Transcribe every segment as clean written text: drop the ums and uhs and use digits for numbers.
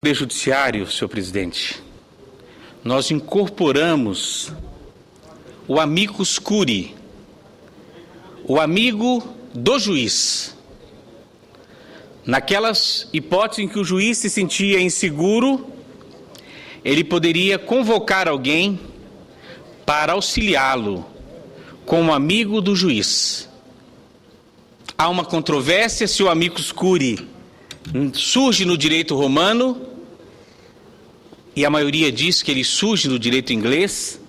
Poder Judiciário, senhor presidente, nós incorporamos o amicus curiae, o amigo do juiz. Naquelas hipóteses em que o juiz se sentia inseguro, ele poderia convocar alguém para auxiliá-lo como amigo do juiz. Há uma controvérsia se o amicus curiae surge no direito romano, e a maioria diz que ele surge no direito inglês,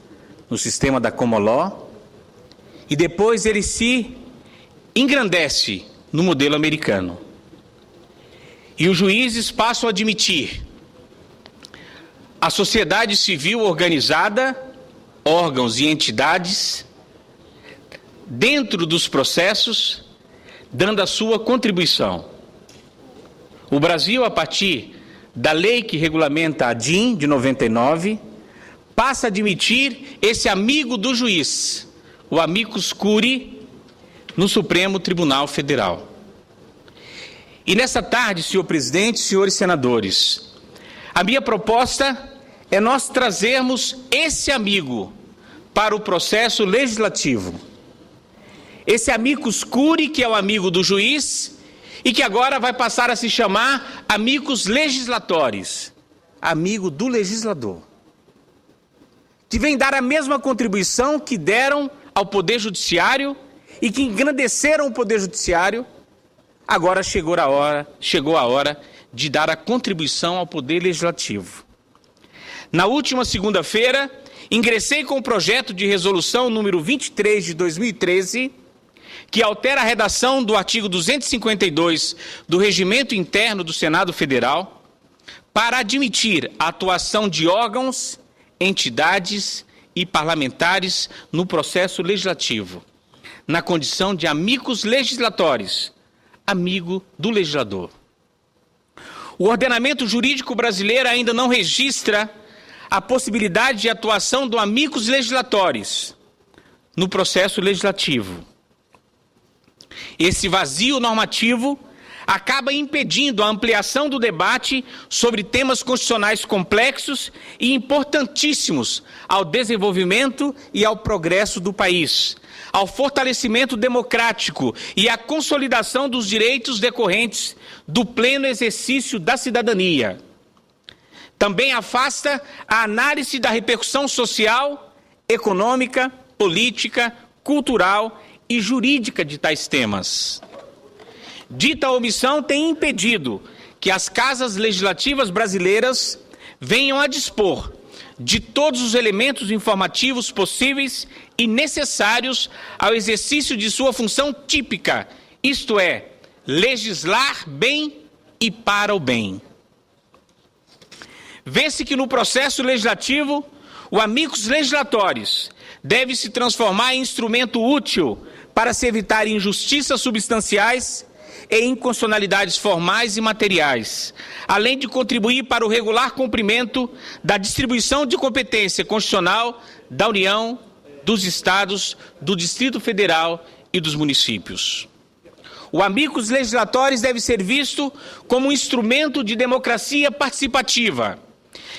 no sistema da common law, e depois ele se engrandece no modelo americano. E os juízes passam a admitir a sociedade civil organizada, órgãos e entidades, dentro dos processos, dando a sua contribuição. O Brasil, a partir da lei que regulamenta a DIN, de 99, passa a admitir esse amigo do juiz, o amicus curiae, no Supremo Tribunal Federal. E nessa tarde, senhor presidente, senhores senadores, a minha proposta é nós trazermos esse amigo para o processo legislativo. Esse amicus curiae, que é o amigo do juiz, e que agora vai passar a se chamar amicus legislatores, amigo do legislador, que vem dar a mesma contribuição que deram ao Poder Judiciário e que engrandeceram o Poder Judiciário. Agora chegou a hora de dar a contribuição ao Poder Legislativo. Na última segunda-feira, ingressei com o projeto de resolução número 23 de 2013, que altera a redação do artigo 252 do Regimento Interno do Senado Federal para admitir a atuação de órgãos, entidades e parlamentares no processo legislativo, na condição de amicus legislatores, amigo do legislador. O ordenamento jurídico brasileiro ainda não registra a possibilidade de atuação do amicus legislatores no processo legislativo. Esse vazio normativo acaba impedindo a ampliação do debate sobre temas constitucionais complexos e importantíssimos ao desenvolvimento e ao progresso do país, ao fortalecimento democrático e à consolidação dos direitos decorrentes do pleno exercício da cidadania. Também afasta a análise da repercussão social, econômica, política, cultural e jurídica de tais temas. Dita omissão tem impedido que as casas legislativas brasileiras venham a dispor de todos os elementos informativos possíveis e necessários ao exercício de sua função típica, isto é, legislar bem e para o bem. Vê-se que no processo legislativo, o amicus legislatores deve se transformar em instrumento útil para se evitar injustiças substanciais e inconstitucionalidades formais e materiais, além de contribuir para o regular cumprimento da distribuição de competência constitucional da União, dos Estados, do Distrito Federal e dos municípios. O amicus legislatores deve ser visto como um instrumento de democracia participativa,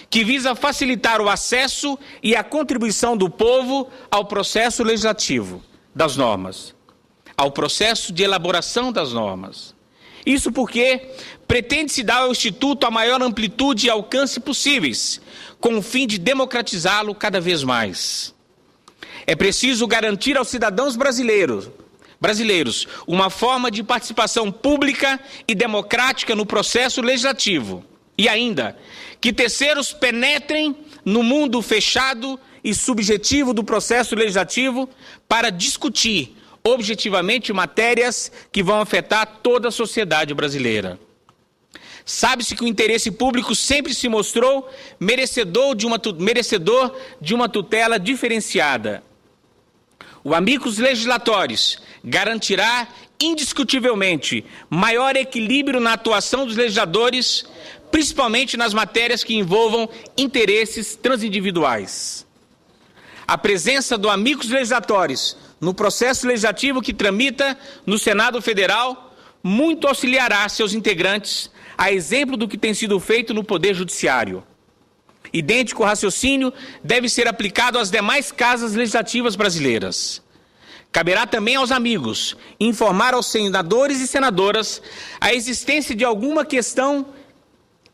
que visa facilitar o acesso e a contribuição do povo ao processo legislativo das normas, ao processo de elaboração das normas. Isso porque pretende-se dar ao Instituto a maior amplitude e alcance possíveis, com o fim de democratizá-lo cada vez mais. É preciso garantir aos cidadãos brasileiros uma forma de participação pública e democrática no processo legislativo. E ainda, que terceiros penetrem no mundo fechado e subjetivo do processo legislativo para discutir objetivamente matérias que vão afetar toda a sociedade brasileira. Sabe-se que o interesse público sempre se mostrou merecedor de uma tutela diferenciada. O amicus legislatores garantirá indiscutivelmente maior equilíbrio na atuação dos legisladores, principalmente nas matérias que envolvam interesses transindividuais. A presença do amicus legislatores no processo legislativo que tramita no Senado Federal muito auxiliará seus integrantes a exemplo do que tem sido feito no Poder Judiciário. Idêntico raciocínio deve ser aplicado às demais casas legislativas brasileiras. Caberá também aos amigos informar aos senadores e senadoras a existência de alguma questão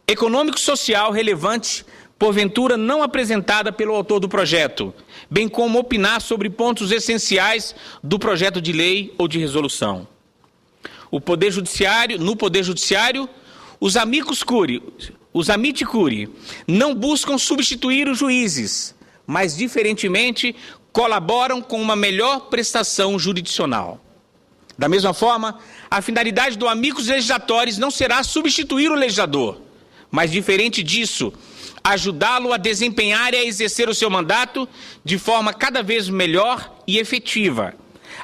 econômico-social relevante, porventura não apresentada pelo autor do projeto, bem como opinar sobre pontos essenciais do projeto de lei ou de resolução. No Poder Judiciário, os amici curiae não buscam substituir os juízes, mas, diferentemente, colaboram com uma melhor prestação jurisdicional. Da mesma forma, a finalidade do amicus legislatores não será substituir o legislador, mas, diferente disso, ajudá-lo a desempenhar e a exercer o seu mandato de forma cada vez melhor e efetiva,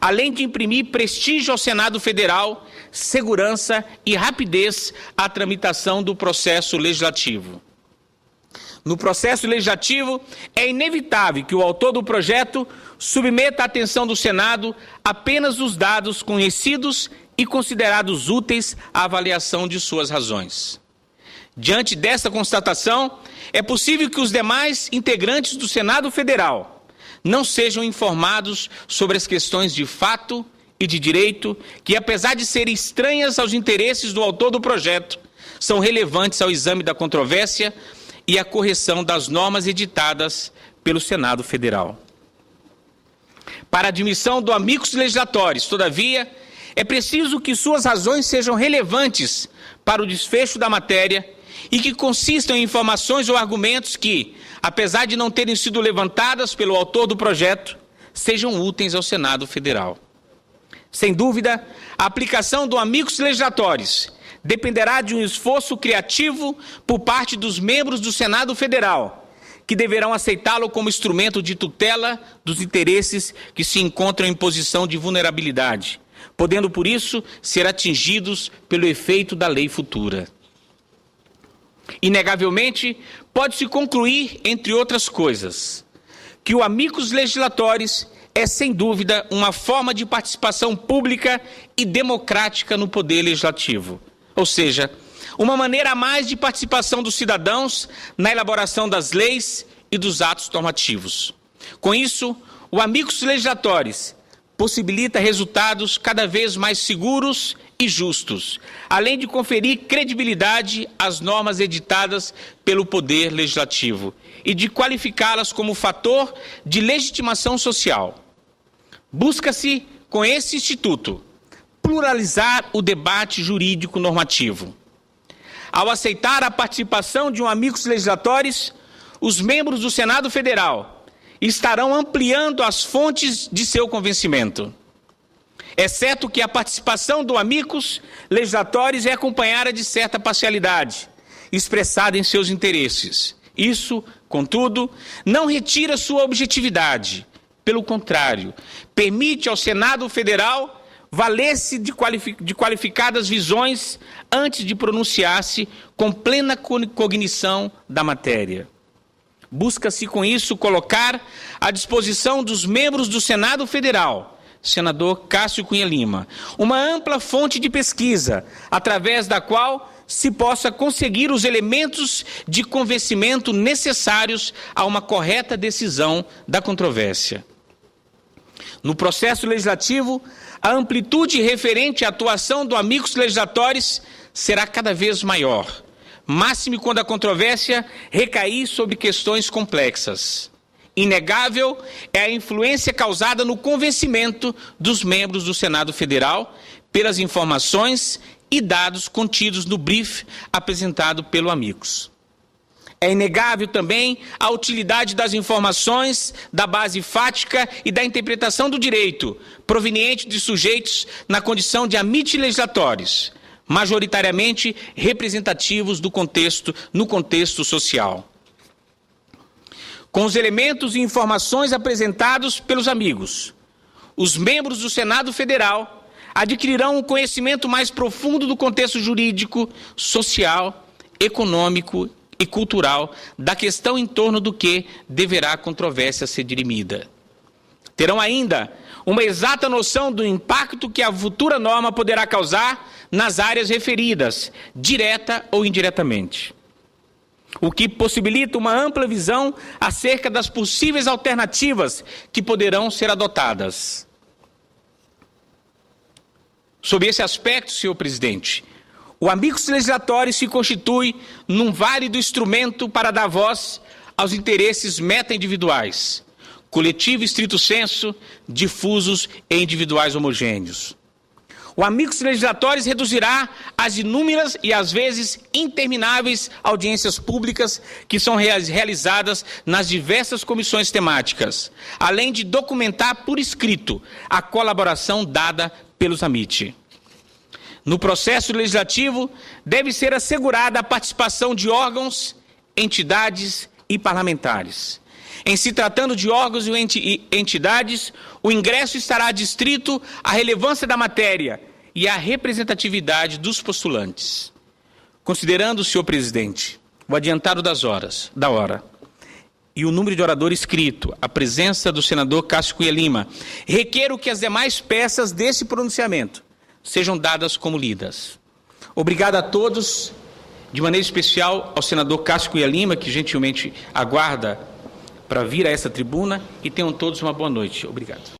além de imprimir prestígio ao Senado Federal, segurança e rapidez à tramitação do processo legislativo. No processo legislativo, é inevitável que o autor do projeto submeta à atenção do Senado apenas os dados conhecidos e considerados úteis à avaliação de suas razões. Diante desta constatação, é possível que os demais integrantes do Senado Federal não sejam informados sobre as questões de fato e de direito que, apesar de serem estranhas aos interesses do autor do projeto, são relevantes ao exame da controvérsia e à correção das normas editadas pelo Senado Federal. Para a admissão do amicus legislatores, todavia, é preciso que suas razões sejam relevantes para o desfecho da matéria e que consistam em informações ou argumentos que, apesar de não terem sido levantadas pelo autor do projeto, sejam úteis ao Senado Federal. Sem dúvida, a aplicação do amicus legislatores dependerá de um esforço criativo por parte dos membros do Senado Federal, que deverão aceitá-lo como instrumento de tutela dos interesses que se encontram em posição de vulnerabilidade, podendo, por isso, ser atingidos pelo efeito da lei futura. Inegavelmente, pode-se concluir, entre outras coisas, que o amicus legislatores é, sem dúvida, uma forma de participação pública e democrática no poder legislativo. Ou seja, uma maneira a mais de participação dos cidadãos na elaboração das leis e dos atos normativos. Com isso, o amicus legislatores possibilita resultados cada vez mais seguros e justos, além de conferir credibilidade às normas editadas pelo Poder Legislativo e de qualificá-las como fator de legitimação social. Busca-se, com esse instituto, pluralizar o debate jurídico normativo. Ao aceitar a participação de um amicus legislatores, os membros do Senado Federal estarão ampliando as fontes de seu convencimento. É certo que a participação do amicus legislatores é acompanhada de certa parcialidade, expressada em seus interesses. Isso, contudo, não retira sua objetividade. Pelo contrário, permite ao Senado Federal valer-se de qualificadas visões antes de pronunciar-se com plena cognição da matéria. Busca-se, com isso, colocar à disposição dos membros do Senado Federal, senador Cássio Cunha Lima, uma ampla fonte de pesquisa, através da qual se possa conseguir os elementos de convencimento necessários a uma correta decisão da controvérsia. No processo legislativo, a amplitude referente à atuação do amicus legislatores será cada vez maior, máxime quando a controvérsia recair sobre questões complexas. Inegável é a influência causada no convencimento dos membros do Senado Federal pelas informações e dados contidos no brief apresentado pelo amicus. É inegável também a utilidade das informações, da base fática e da interpretação do direito, proveniente de sujeitos na condição de amici legislatores, majoritariamente representativos no contexto social. Com os elementos e informações apresentados pelos amigos, os membros do Senado Federal adquirirão um conhecimento mais profundo do contexto jurídico, social, econômico e cultural da questão em torno do que deverá a controvérsia ser dirimida. Terão ainda uma exata noção do impacto que a futura norma poderá causar nas áreas referidas, direta ou indiretamente, o que possibilita uma ampla visão acerca das possíveis alternativas que poderão ser adotadas. Sob esse aspecto, senhor presidente, o amicus legislatório se constitui num válido instrumento para dar voz aos interesses meta-individuais, coletivo estrito sensu, difusos e individuais homogêneos. O amicus legislatoris reduzirá as inúmeras e às vezes intermináveis audiências públicas que são realizadas nas diversas comissões temáticas, além de documentar por escrito a colaboração dada pelos AMIT. No processo legislativo, deve ser assegurada a participação de órgãos, entidades e parlamentares. Em se tratando de órgãos e entidades, o ingresso estará adstrito à relevância da matéria e à representatividade dos postulantes. Considerando, senhor presidente, o adiantado da hora e o número de oradores inscrito, a presença do senador Cássio Cunha Lima, requero que as demais peças desse pronunciamento sejam dadas como lidas. Obrigado a todos, de maneira especial ao senador Cássio Cunha Lima, que gentilmente aguarda para vir a essa tribuna, e tenham todos uma boa noite. Obrigado.